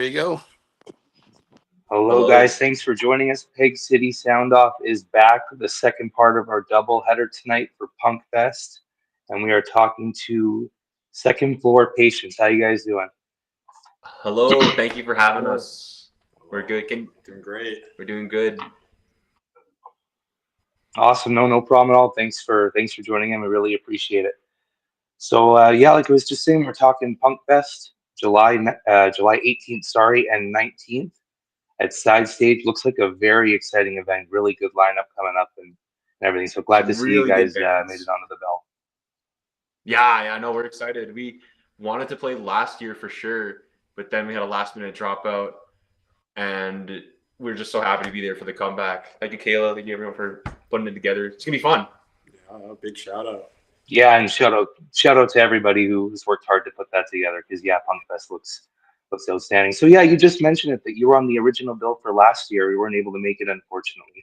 There you go. Hello, guys. Thanks for joining us. Peg City Soundoff is back, the second part of our double header tonight for Punk Fest. And we are talking to Second Floor Patients. How you guys doing? Hello. Thank you for having us. We're good. Doing great. We're doing good. Awesome. No problem at all. Thanks for joining in. We really appreciate it. So yeah, like I was just saying, we're talking Punk Fest, July 18th, and 19th at Side Stage. Looks like a very exciting event. Really good lineup coming up and everything. So glad to see you guys made it onto the bill. Yeah, I know. We're excited. We wanted to play last year for sure, but then we had a last minute dropout, and we're just so happy to be there for the comeback. Thank you, Kayla. Thank you, everyone, for putting it together. It's gonna be fun. Yeah, big shout out. Yeah, and shout out to everybody who's worked hard to put that together, because yeah, Punk Fest looks outstanding. So yeah, you just mentioned it that you were on the original bill for last year. We weren't able to make it, unfortunately.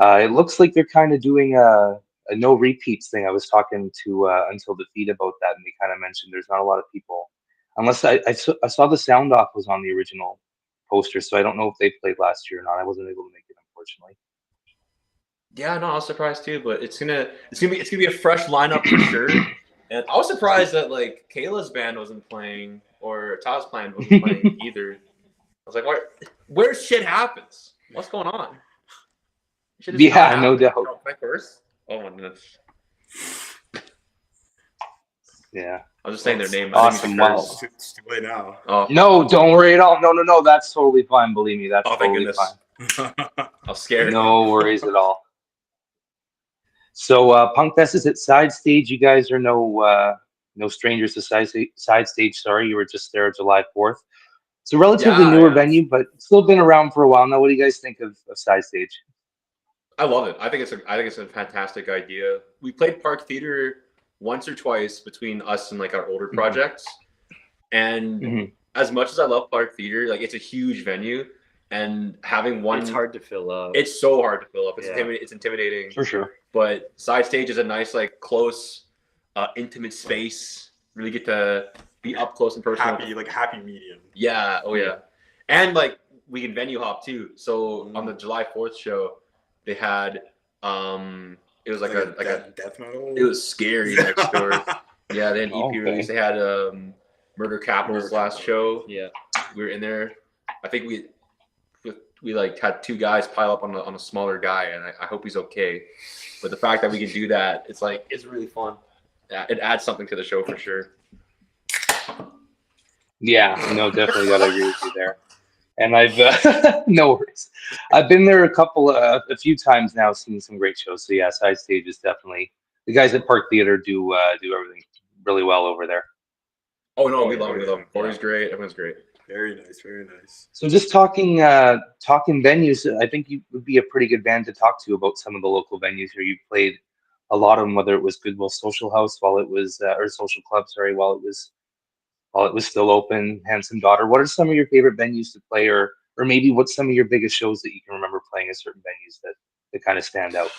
It looks like they're kind of doing a no repeats thing. I was talking to Until Defeat about that, and they kind of mentioned there's not a lot of people, unless I saw the Soundoff was on the original poster, so I don't know if they played last year or not. I wasn't able to make it, unfortunately. Yeah, no, I was surprised too, but it's gonna be a fresh lineup for sure. And I was surprised that like Kayla's band wasn't playing or Taz band wasn't playing either. I was like, where shit happens? What's going on? Yeah, no doubt. First? Oh my goodness. Yeah. I was just saying their name. Awesome. Wow. It's too late now. Oh. No, don't worry at all. No. That's totally fine. Believe me, that's totally fine. I was scared. No worries at all. So Punk Fest is at Side Stage. You guys are no strangers to Side Stage. Sorry, you were just there July 4th. It's a relatively newer venue, but still been around for a while now. What do you guys think of Side Stage? I love it. I think it's a fantastic idea. We played Park Theater once or twice between us and like our older projects. And as much as I love Park Theater, like it's a huge venue, and having one, it's hard to fill up. It's so hard to fill up. It's intimidating for sure. But Side Stage is a nice, like close, intimate space. Really get to be up close and personal. Happy medium. Yeah. Oh yeah. And like we can venue hop too. So on the July 4th show, they had it was like a death metal. It was scary next door. Yeah, they had EP release. They had Murder Capital's last show. Yeah, we were in there. I think we like had two guys pile up on a smaller guy, and I hope he's okay. But the fact that we can do that, it's really fun. Yeah, it adds something to the show for sure. Yeah, no, definitely gotta agree with you there. And I've no worries. I've been there a few times now, seen some great shows. So yeah, Side Stage is definitely, the guys at Park Theater do everything really well over there. Oh no, we love it. Corey's great. Everyone's great. Very nice, very nice. So just talking venues, I think you would be a pretty good band to talk to about some of the local venues here. You played a lot of them, whether it was Goodwill Social House or Social Club, while it was still open, Handsome Daughter. What are some of your favorite venues to play, or maybe what's some of your biggest shows that you can remember playing at certain venues that kind of stand out?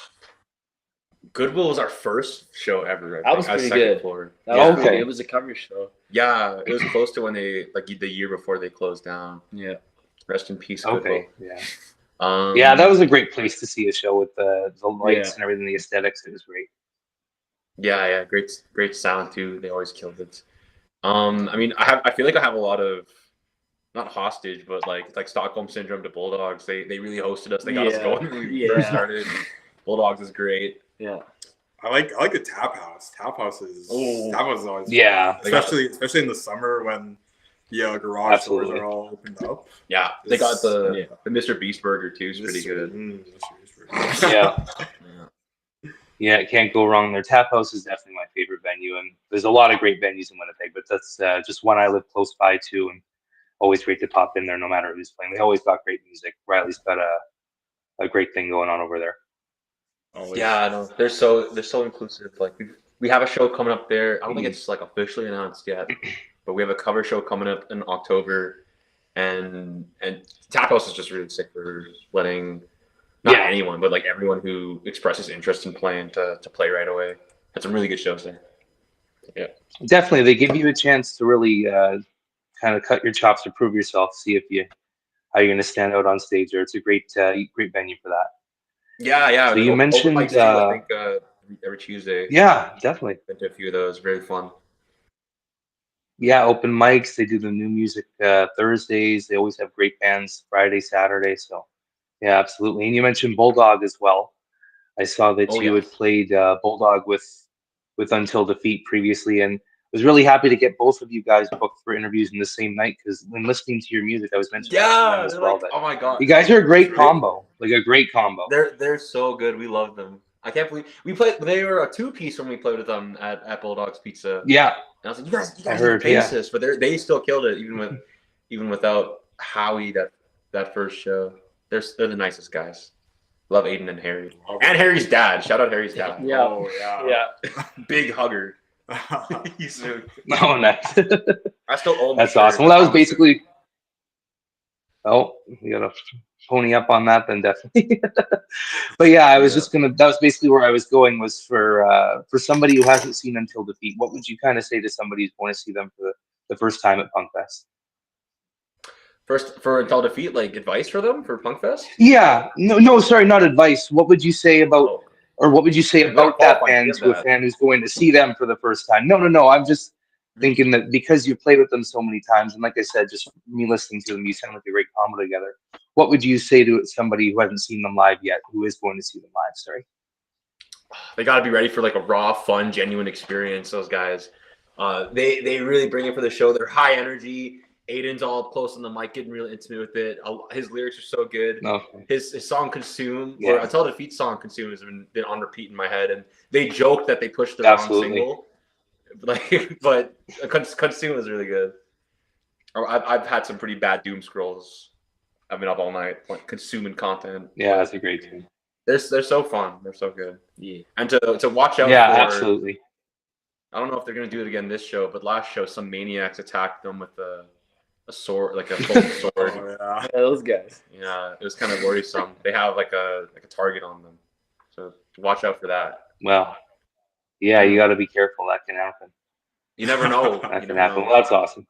Goodwill was our first show ever. That was pretty good. Floor. It was a cover show. Yeah, it was close to when they the year before they closed down. Yeah. Rest in peace, Goodwill. Okay. Yeah. Yeah, that was a great place to see a show with the lights and everything, the aesthetics. It was great. Yeah, great sound too. They always killed it. I mean, I feel like I have a lot of, not hostage, but like Stockholm Syndrome to Bulldogs. They really hosted us. They got us going when we first started. Bulldogs is great. Yeah. I like the Tap House. Tap House is always fun. Especially in the summer when the garage doors are all opened up. Yeah, they got the Mr. Beast Burger too. It's pretty good. Yeah. Yeah, it can't go wrong there. Tap House is definitely my favorite venue, and there's a lot of great venues in Winnipeg, but that's just one I live close by to, and always great to pop in there no matter who's playing. They always got great music. Riley's got a great thing going on over there. Always. Yeah, I know. They're so inclusive. Like we have a show coming up there. I don't think it's like officially announced yet, but we have a cover show coming up in October, and Tap House is just really sick for letting not anyone, but like everyone who expresses interest in playing to play right away. Had some really good shows there. Yeah, definitely. They give you a chance to really kind of cut your chops to prove yourself, see if how you're going to stand out on stage there. It's a great venue for that. Yeah. So you mentioned, mics too, I think every Tuesday. Yeah, definitely. Been to a few of those. Very fun. Yeah, open mics. They do the new music Thursdays. They always have great bands Friday, Saturday. So yeah, absolutely. And you mentioned Bulldog as well. I saw that you had played Bulldog with Until Defeat previously, and was really happy to get both of you guys booked for interviews in the same night, because when listening to your music, I was mentioning that to them as well. Oh my god, you guys are a great combo, like a great combo. They're so good. We love them. I can't believe we played. They were a 2-piece when we played with them at Bulldog's Pizza. Yeah, and I was like, you guys I heard, need to pace this, but they still killed it even without Howie that first show. They're the nicest guys. Love Aiden and Harry. And Harry's dad. Shout out Harry's dad. Yeah. Oh, yeah. Big hugger. He's so Oh, nice. I still own That's awesome. Well, that was basically. Oh, you gotta pony up on that then, definitely. But yeah, I was just gonna. That was basically where I was going. Was for somebody who hasn't seen Until Defeat, what would you kind of say to somebody who's going to see them for the first time at Punk Fest? First, for Until Defeat, like advice for them for Punk Fest? Yeah, no, sorry, not advice. What would you say about, or what would you say about that band to a fan who's going to see them for the first time? No. I'm just thinking that because you played with them so many times, and like I said, just me listening to them, you sound like a great combo together. What would you say to somebody who hasn't seen them live yet, who is going to see them live? Sorry. They got to be ready for like a raw, fun, genuine experience. Those guys, they really bring it for the show. They're high energy. Aiden's all close on the mic, getting really intimate with it. His lyrics are so good. His song "Consume" or Until Defeat song "Consume" has been on repeat in my head. And they joked that they pushed the wrong single, but "Consume" is really good. I've had some pretty bad doom scrolls. I've been up all night consuming content. Yeah, that's a great tune. They're so fun. They're so good. Yeah, and to watch out. Yeah, for, absolutely. I don't know if they're gonna do it again this show, but last show some maniacs attacked them with a sword, like a full sword. Oh, yeah. Those guys. Yeah, it was kind of worrisome. They have like a target on them, so watch out for that. Well, yeah, you got to be careful. That can happen. You never know. That can happen. Well, that's awesome.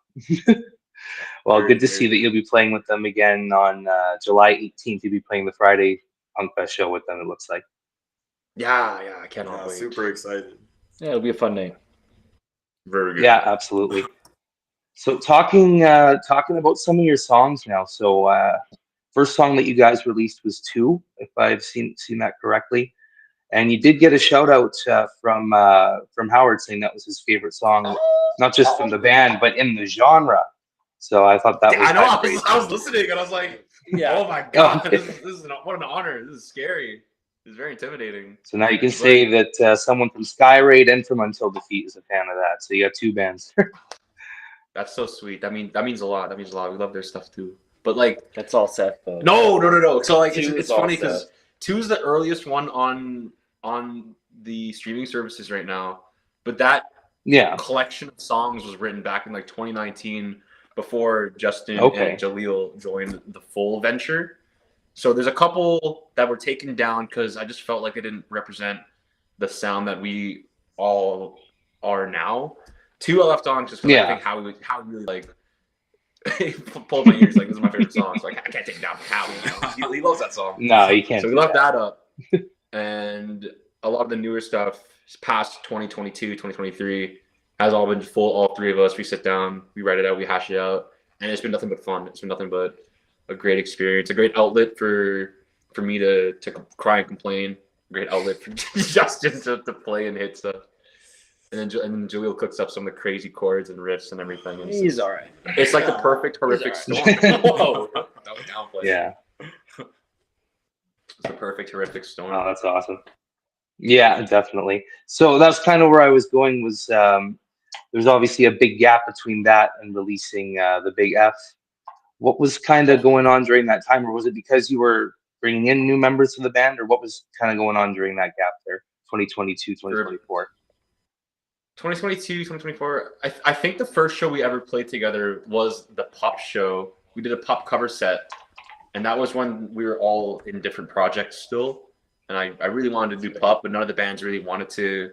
Well, good to see that you'll be playing with them again on July 18th. You'll be playing the Friday Punk Fest show with them, it looks like. Yeah, I cannot wait. Super excited. Yeah, it'll be a fun night. Very good. Yeah, absolutely. So talking about some of your songs now. So first song that you guys released was 2, if I've seen that correctly. And you did get a shout out from Howard saying that was his favorite song, not just from the band, but in the genre. So I thought that was. I know. I was listening and I was like, "Oh my god, this is what an honor! This is scary. It's very intimidating." So now you can say that someone from Skyraid and from Until Defeat is a fan of that. So you got 2 bands. That's so sweet. That means a lot. That means a lot. We love their stuff too. But like, that's all Seth though. No. So like, it's funny Seth. because 2 is the earliest one on the streaming services right now. But that collection of songs was written back in like 2019 before Justin and Jaleel joined the full venture. So there's a couple that were taken down because I just felt like they didn't represent the sound that we all are now. 2 I left on just because I think how we really like pulled my ears, like this is my favorite song. So like I can't take it down from Howie. He loves that song. No, you can't. So we left that up. And a lot of the newer stuff past 2022, 2023 has all been full. All 3 of us, we sit down, we write it out, we hash it out, and it's been nothing but fun. It's been nothing but a great experience, a great outlet for me to cry and complain, a great outlet for Justin to play and hit stuff. And then Jaleel cooks up some of the crazy chords and riffs and everything. And he's all right. It's like the perfect horrific storm. Whoa, that was downplayed. Yeah, it's the perfect horrific storm. Oh, that's awesome. Yeah, definitely. So that's kind of where I was going. Was there's obviously a big gap between that and releasing the Big F. What was kind of going on during that time, or was it because you were bringing in new members to the band, or what was kind of going on during that gap there, 2022, 2024? 2022, 2024. I think the first show we ever played together was the Pop show. We did a Pop cover set, and that was when we were all in different projects still. And I really wanted to do Pop, but none of the bands really wanted to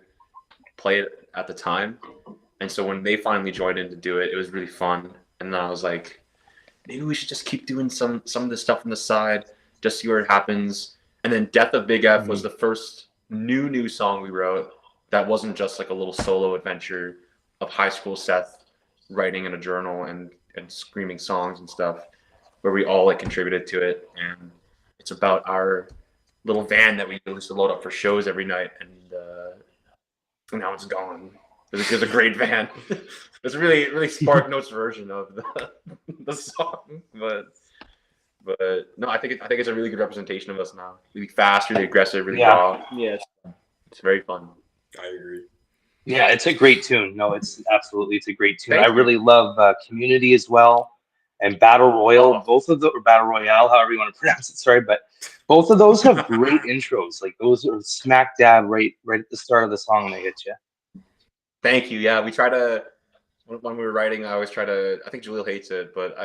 play it at the time. And so when they finally joined in to do it, it was really fun. And then I was like, maybe we should just keep doing some of this stuff on the side, just see where it happens. And then Death of Big F was the first new song we wrote that wasn't just like a little solo adventure of high school Seth writing in a journal and screaming songs and stuff, where we all like contributed to it. And it's about our little van that we used to load up for shows every night, and now it's gone. It was a great van. It's a really Spark Notes version of the song, but no, I think it's a really good representation of us now. Really fast, really aggressive, really raw. Yeah, it's very fun. I agree. Yeah, it's a great tune. No, it's a great tune. I really love Community as well, and Battle Royale. Both of the or Battle Royale, however you want to pronounce it. Sorry, but both of those have great intros. Like those are smack dab right at the start of the song. They hit you. Thank you. Yeah, we try to when we were writing. I always try to. I think Jaleel hates it, but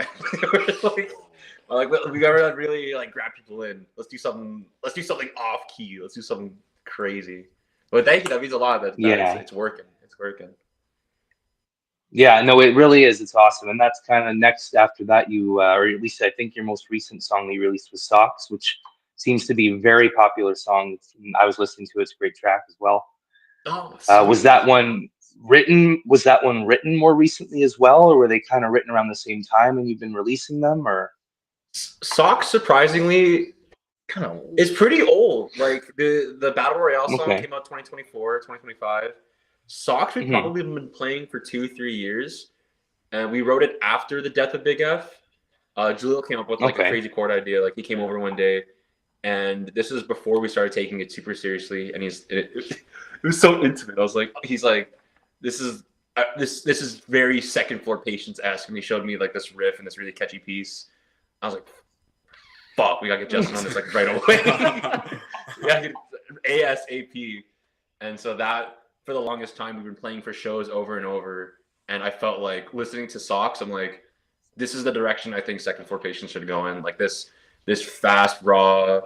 we gotta really like grab people in. Let's do something off key. Let's do something crazy. But thank you. That means a lot. It's working. It's working. Yeah, no, it really is. It's awesome. And that's kind of next after that, or at least I think your most recent song that you released was Socks, which seems to be a very popular song. I was listening to it. It's a great track as well. Oh, was that one written more recently as well, or were they kind of written around the same time and you've been releasing them? Or Socks, surprisingly, it's pretty old. Like the Battle Royale song came out 2024, 2025. Socks we've probably been playing for 2-3 years, and we wrote it after the Death of Big F. Jaleel came up with like a crazy chord idea. Like he came over one day, and this is before we started taking it super seriously. And it was so intimate. He's like, this is very Second Floor Patience-esque, and he showed me like this riff and this really catchy piece. I was like, fuck, we gotta get Justin on this like right away. Yeah, ASAP. And so that, for the longest time, we've been playing for shows over and over. And I felt like listening to Socks, I'm like, this is the direction I think Second Floor Patience should go in. Like this fast, raw,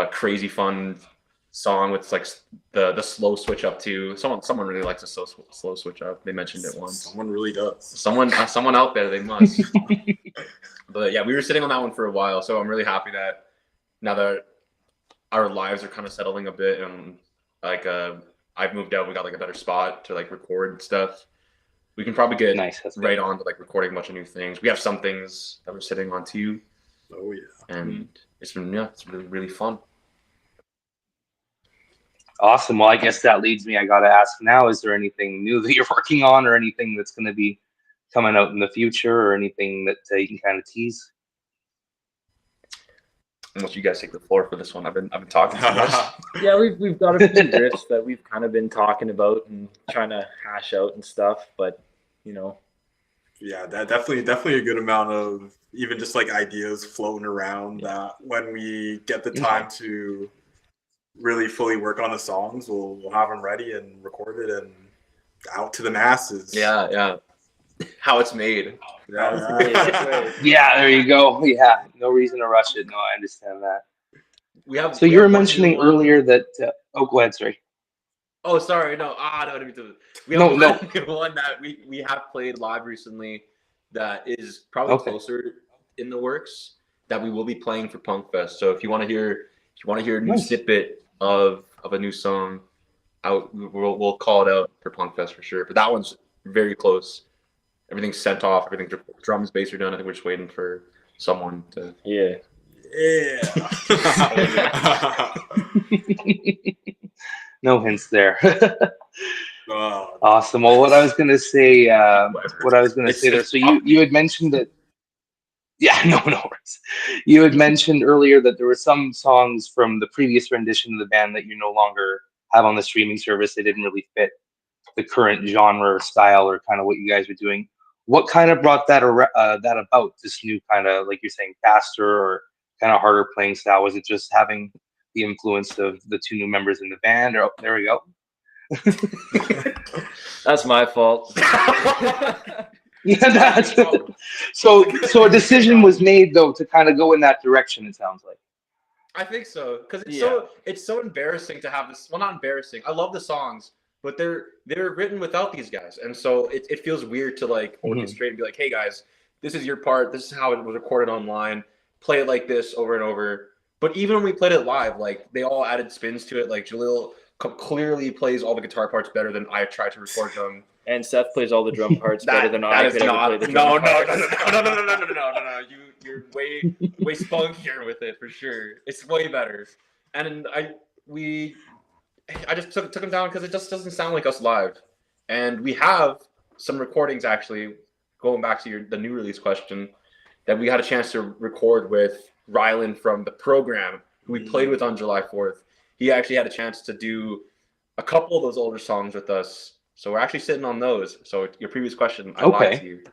crazy fun song with like the slow switch up too. Someone really likes a slow switch up. They mentioned it once. Someone really does. Someone out there, they must. But yeah, we were sitting on that one for a while, so I'm really happy that now that our lives are kind of settling a bit, and like I've moved out, we got like a better spot to like record stuff. We can probably get right on to like recording a bunch of new things. We have some things that we're sitting on too. Oh yeah. And it's been really fun. Awesome. Well, I guess that leads me. I got to ask now: is there anything new that you're working on, or anything that's going to be coming out in the future, or anything that you can kind of tease? Unless you guys take the floor for this one, I've been talking too much. Yeah, we've got a few riffs that we've kind of been talking about and trying to hash out and stuff, but Yeah, that definitely a good amount of even just like ideas floating around that when we get the time to really fully work on the songs, we'll have them ready and recorded and out to the masses. Yeah. How it's made. Yeah, there you go. Yeah, no reason to rush it. No, I understand that. So you were mentioning earlier that. Go ahead. Sorry. Oh, sorry. No. No. We have one that we have played live recently that is probably closer in the works that we will be playing for Punk Fest. So if you want to hear a new snippet of a new song out, we'll call it out for Punk Fest for sure. But that one's very close. Everything's sent off. Everything, drums, bass are done. I think we're just waiting for someone to. Yeah. No hints there. Awesome. Well, what I was gonna say there. So you had mentioned that. Yeah, no worries. You had mentioned earlier that there were some songs from the previous rendition of the band that you no longer have on the streaming service. They didn't really fit the current genre or style or kind of what you guys were doing. What kind of brought that about? This new kind of, like you're saying, faster or kind of harder playing style? Was it just having the influence of the two new members in the band? Or there we go. That's my fault. Yeah, so a decision was made though to kind of go in that direction. It sounds like. I think so, because it's so embarrassing to have this. Well, not embarrassing. I love the songs, but they're written without these guys, and so it feels weird to like orchestrate and be like, hey guys, this is your part. This is how it was recorded online. Play it like this over and over. But even when we played it live, like they all added spins to it. Like Jalil clearly plays all the guitar parts better than I tried to record them. And Seth plays all the drum parts better than I could ever play the no, drum no, parts. no. You're way spunkier with it for sure. It's way better. And I just took him down because it just doesn't sound like us live. And we have some recordings actually, going back to the new release question, that we had a chance to record with Rylan from the program, who we played with on July 4th. He actually had a chance to do a couple of those older songs with us. So we're actually sitting on those. So your previous question, I lied to you.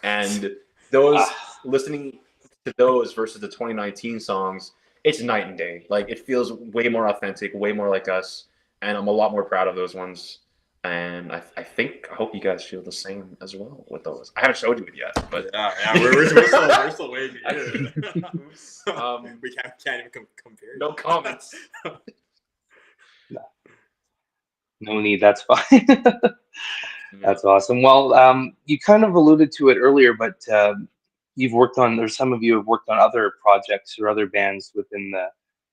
And those, listening to those versus the 2019 songs, it's night and day. Like it feels way more authentic, way more like us. And I'm a lot more proud of those ones. And I hope you guys feel the same as well with those. I haven't showed you it yet, but we're still waiting. We can't even compare. No comments. No need. That's fine. That's awesome. Well, you kind of alluded to it earlier, but some of you have worked on other projects or other bands within the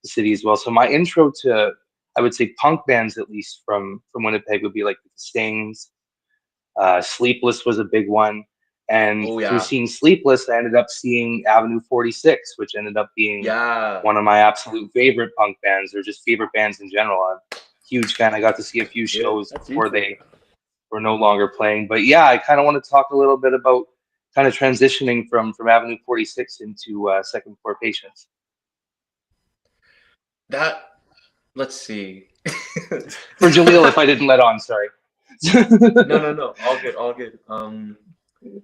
city as well. So my intro to, I would say, punk bands, at least from Winnipeg, would be like the Stings. Sleepless was a big one. And through seeing Sleepless, I ended up seeing Avenue 46, which ended up being one of my absolute favorite punk bands, or just favorite bands in general. I'm a huge fan. I got to see a few shows before they were no longer playing. But yeah, I kind of want to talk a little bit about kind of transitioning from Avenue 46 into Second Floor Patients. Let's see. For Jalil, if I didn't let on, sorry. No. All good.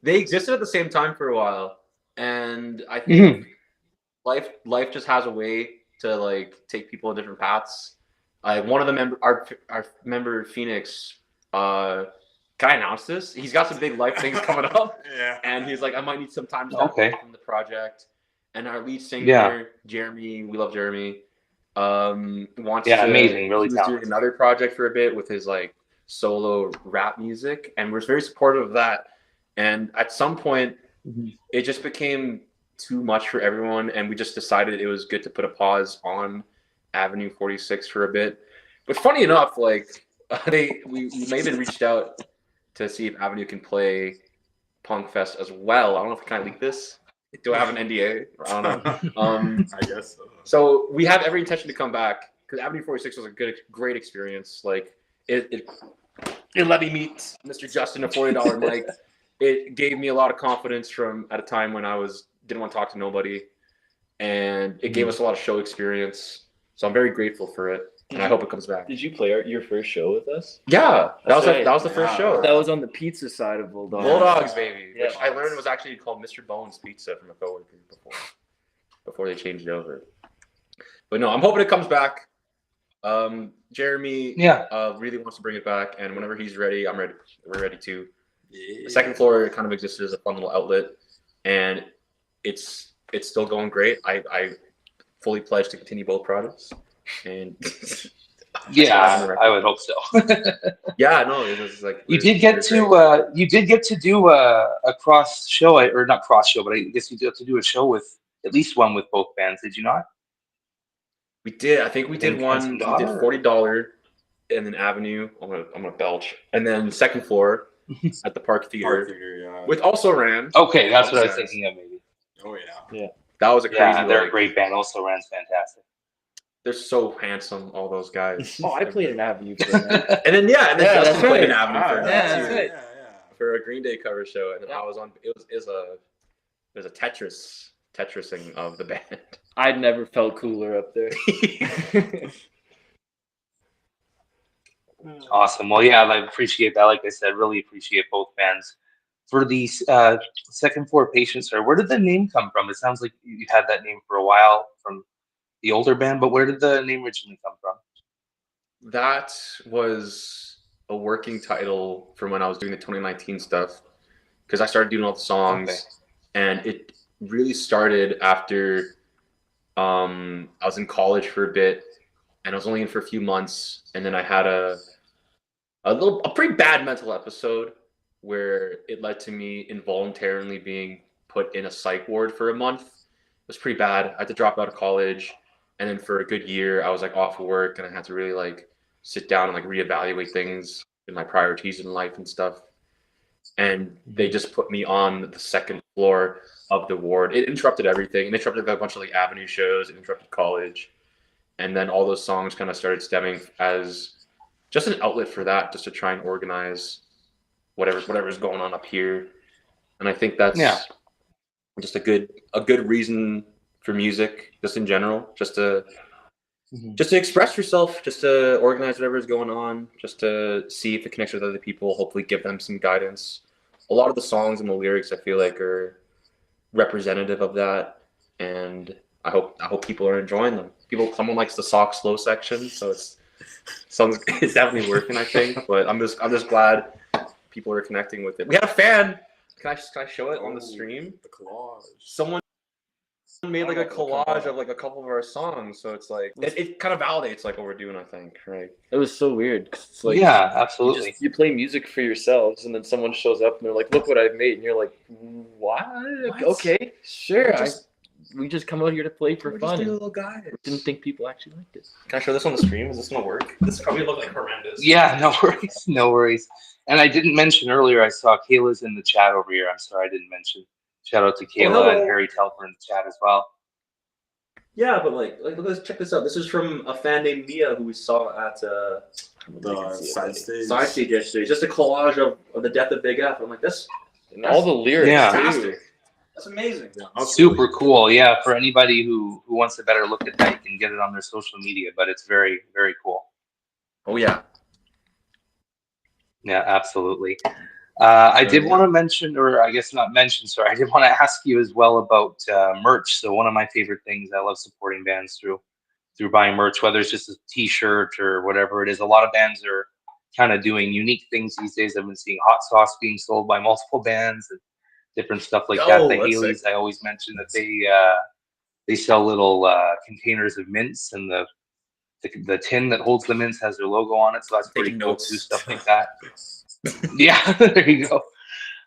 They existed at the same time for a while, and I think life just has a way to like take people in different paths. One of the our member Phoenix, can I announce this? He's got some big life things coming up, and he's like, I might need some time to step away from the project. And our lead singer, Jeremy, we love Jeremy. Wants to, amazing, really he was talented. doing another project for a bit with his like solo rap music, and we're very supportive of that. And at some point, it just became too much for everyone, and we just decided it was good to put a pause on Avenue 46 for a bit. But funny enough, like we may have been reached out to see if Avenue can play Punk Fest as well. I don't know if I can leak this. Do I have an NDA? I don't know. I guess so. So we have every intention to come back because Avenue 46 was a great experience. Like it let me meet Mr. Justin, a $40 mic. It gave me a lot of confidence at a time when I didn't want to talk to nobody, and it gave us a lot of show experience. So I'm very grateful for it, and I hope it comes back. Did you play your first show with us? Yeah, that was the first show. That was on the pizza side of Bulldogs. Bulldogs, baby. Which I learned was actually called Mr. Bones Pizza from a coworker before they changed it over. But no, I'm hoping it comes back. Jeremy really wants to bring it back, and whenever he's ready, I'm ready. We're ready too. Yeah. The Second Floor kind of existed as a fun little outlet, and it's still going great. I fully pledge to continue both projects, and I would hope so. It was like you did get to do a cross show, or not cross show, but I guess you did have to do a show with at least one with both bands. Did you not? We did. I think we did one. We did $40, and then Avenue. I'm gonna belch, and then Second Floor at the Park Theater, with Also Ran. Okay, that's what I was thinking of, maybe. Oh yeah. That was a crazy. Yeah, they're a great band. Also Ran's fantastic. They're so handsome, all those guys. I played an Avenue for that. and then Justin played an Avenue for that's right. For a Green Day cover show, and then I was on. It was a Tetrising of the band. I'd never felt cooler up there. Awesome. Well, yeah, I appreciate that. Like I said, really appreciate both bands. For the Second Floor Patients, where did the name come from? It sounds like you had that name for a while from the older band, but where did the name originally come from? That was a working title from when I was doing the 2019 stuff, because I started doing all the songs, and it really started after I was in college for a bit, and I was only in for a few months, and then I had a pretty bad mental episode where it led to me involuntarily being put in a psych ward for a month. It was pretty bad. I had to drop out of college, and then for a good year, I was like off work, and I had to really like sit down and like reevaluate things and my priorities in life and stuff. And they just put me on the second floor of the ward. It interrupted everything. It interrupted a bunch of like Avenue shows. It interrupted college, and then all those songs kind of started stemming as just an outlet for that, just to try and organize whatever's going on up here. And I think that's just a good reason for music, just in general, just to express yourself, just to organize whatever's going on, just to see if it connects with other people, hopefully give them some guidance. A lot of the songs and the lyrics, I feel like, are representative of that, and I hope people are enjoying them. Someone likes the sock slow section, so it's definitely working, I think. But I'm just glad people are connecting with it. We had a fan. Can I show it on the stream? The collage. Someone made like a collage of like a couple of our songs, so it's like it kind of validates like what we're doing, I think, right? It was so weird. 'Cause it's like, Yeah, absolutely. You play music for yourselves, and then someone shows up and they're like, "Look what I've made," and you're like, "What? Okay, sure. We just come out here to play for We're fun." just a little guy. Didn't think people actually liked it. Can I show this on the stream? Is this gonna work? This is probably look like horrendous. Yeah, no worries, no worries. And I didn't mention earlier, I saw Kayla's in the chat over here. I'm sorry I didn't mention. Shout out to Kayla hello. and Harry Telfer in the chat as well. Yeah, but like let's check this out. This is from a fan named Mia who we saw at The side stage. Side stage yesterday. Just a collage of the death of Big F. I'm like, that's All the lyrics, Yeah. too. fantastic. That's amazing. Super cool. Yeah, for anybody who wants a better look at that, you can get it on their social media, but it's very, very cool. Oh yeah. Yeah, absolutely. I did want to mention, or I guess not mention, sorry, I did want to ask you as well about merch. So one of my favorite things, I love supporting bands through buying merch, whether it's just a t-shirt or whatever it is. A lot of bands are kind of doing unique things these days. I've been seeing hot sauce being sold by multiple bands and different stuff like that. The Haley's, I always mention that they sell little containers of mints, and the tin that holds the mints has their logo on it, so that's pretty cool too. Stuff like that. Yeah, there you go.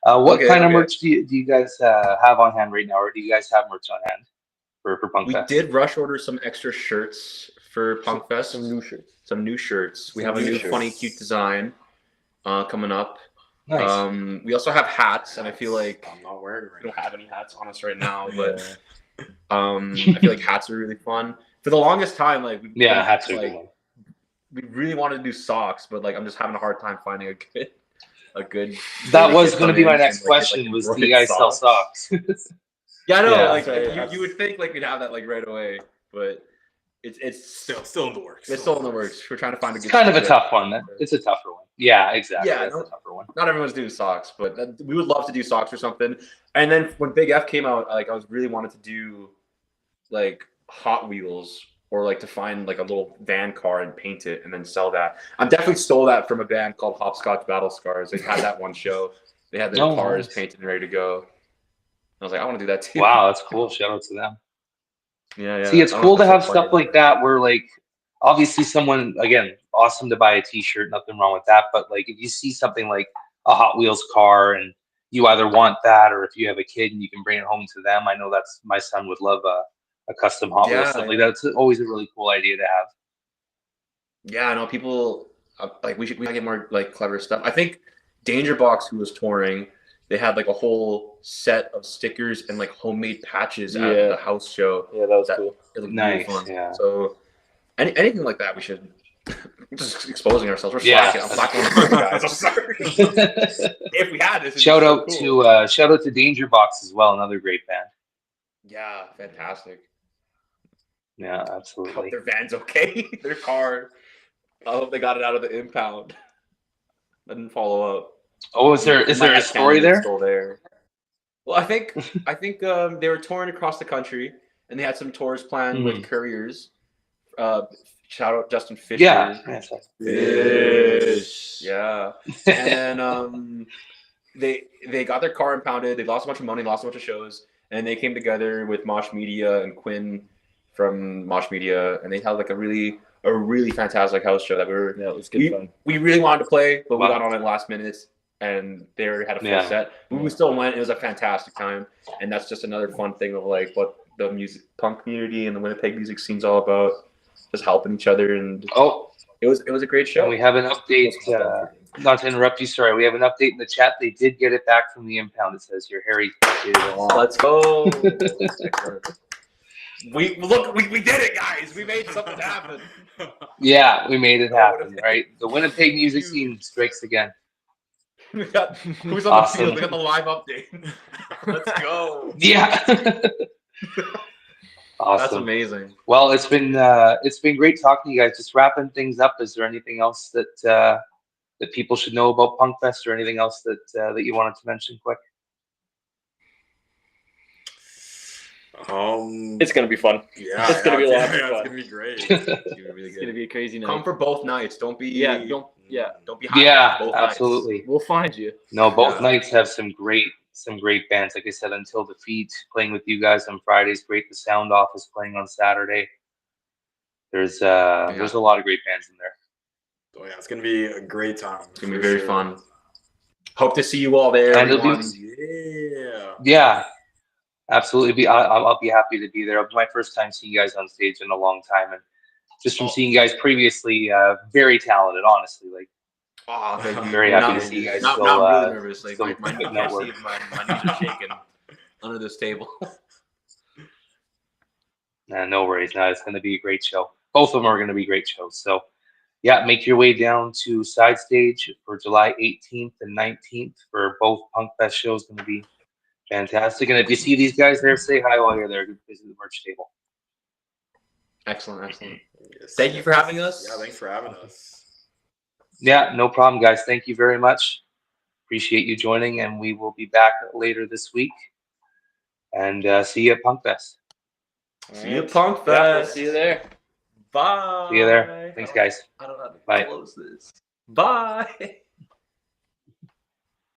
What kind of merch do you guys have on hand right now, or do you guys have merch on hand for Punk Fest? We did rush order some extra shirts for Punk Fest. Some new shirts. We have a new funny, cute design coming up. Nice. We also have hats, and I feel like I'm not wearing it right we don't have any hats on us right now, but I feel like hats are really fun. For the longest time, like hats are like, good. we really wanted to do socks, but like I'm just having a hard time finding a good. That was going to be my next question. Was do you guys sell socks? Yeah, I know. Yeah. Like you would think like we'd have that like right away, but it's still in the works. It's still in the works. We're trying to find a good. It's kind of a tough one. It's a tougher one. Yeah, exactly. Yeah, it's a tougher one. Not everyone's doing socks, but we would love to do socks or something. And then when Big F came out, like I was really wanted to do like Hot Wheels, or like to find like a little van car and paint it and then sell that. I definitely stole that from a band called Hopscotch Battle Scars. They had that one show. They had their cars painted and ready to go. I was like, I want to do that too. Wow, that's cool. Shout out to them. Yeah. See, it's cool to have stuff like that where, like, obviously someone, again, awesome to buy a t-shirt, nothing wrong with that. But like, if you see something like a Hot Wheels car and you either want that, or if you have a kid and you can bring it home to them, I know that's my son would love a custom Hot Wheels stuff like that. It's always a really cool idea to have. Yeah, I know people like we gotta get more like clever stuff. I think Danger Box, who was touring, they had like a whole set of stickers and like homemade patches at the house show. Yeah, that was cool. It looked nice. really fun. Yeah. So anything like that, we should just exposing ourselves. We're Yeah. slacking on the guys. I'm sorry. If we had this, shout out to Danger Box as well, another great band. Yeah, fantastic. Yeah, I absolutely. hope their van's okay. Their car. I hope they got it out of the impound. I didn't follow up. Oh, is there a story there? Still there. Well, I think they were touring across the country, and they had some tours planned with couriers. Shout out Justin Fisher. Yeah. Fish. Yeah. And then they got their car impounded. They lost a bunch of money, lost a bunch of shows, and they came together with Mosh Media and Quinn from Mosh Media, and they had like a really fantastic house show that it was good fun. We really wanted to play, but we got on it last minute. and they already had a full Yeah. set. We still went. It was a fantastic time, and that's just another fun thing of like what the music punk community and the Winnipeg music scene's all about, just helping each other. And it was a great show. And we have an update. Not to interrupt you, sorry. We have an update in the chat. They did get it back from the impound. It says here, Harry. Let's go. We did it, guys. We made something happen. Yeah, we made it happen, right? The Winnipeg music scene strikes again. Who's on the field? We got the live update. Let's go. Yeah. Awesome. That's amazing. Well, it's been great talking to you guys. Just wrapping things up. Is there anything else that that people should know about Punk Fest, or anything else that that you wanted to mention quick? It's gonna be fun. Yeah, it's gonna be a lot of fun. It's gonna be great. It's gonna be a crazy night. Come for both nights. Don't be don't be high. Yeah, both absolutely. Nights. We'll find you. No, both nights have some great bands. Like I said, Until Defeat playing with you guys on Fridays, great. The Soundoff is playing on Saturday. There's a lot of great bands in there. Oh yeah, it's gonna be a great time. It's gonna be very fun. Hope to see you all there. Yeah, absolutely. I'll be happy to be there. It'll be my first time seeing you guys on stage in a long time, and just from seeing you guys previously, very talented. Honestly, like. I'm very happy to see you guys. Not really nervous. Like my knees are shaking under this table. No worries. No, it's going to be a great show. Both of them are going to be great shows. So, yeah, make your way down to Side Stage for July 18th and 19th for both Punk Fest shows. Going to be fantastic. And if you see these guys there, say hi while you're there. Visit the merch table. Excellent. Yes. Thank you for having us. Yeah, thanks for having us. Yeah, no problem, guys. Thank you very much. Appreciate you joining, and we will be back later this week. And see you at Punk Fest. See you at Punk Fest. Yeah, see you there. Bye. See you there. Thanks, guys. I don't know how to Bye. close this. Bye.